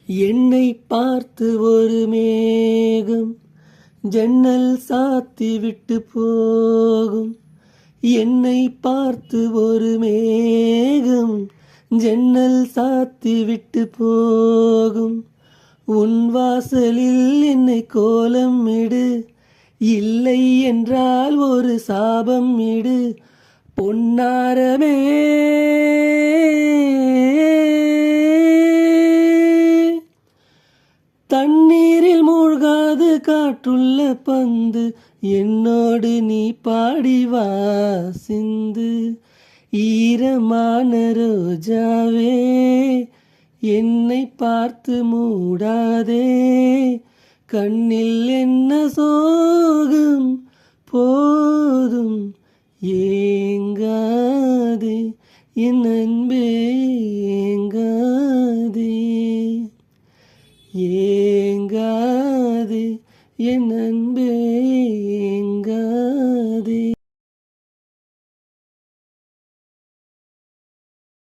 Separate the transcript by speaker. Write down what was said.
Speaker 1: என்னை பார்த்து ஒரு மேகம் ஜன்னல் சாத்தி விட்டு போகும். என்னை பார்த்து ஒரு மேகம் ஜன்னல் சாத்தி விட்டு போகும். உன் வாசலில் என்னை கோலம் இடு, இல்லை என்றால் ஒரு சாபம் இடு. பொன்னாரமே தண்ணீரில் மூழ்காது காற்றுள்ள பந்து, என்னோடு நீ பாடிவா சிந்து. ஈரமான ரோஜாவே என்னை பார்த்து மூடாதே, கண்ணில் என்ன சோகம் போதும் ஏங்காதே, என் அன்பே ஏங்காதே, ஏங்காதே என் அன்பே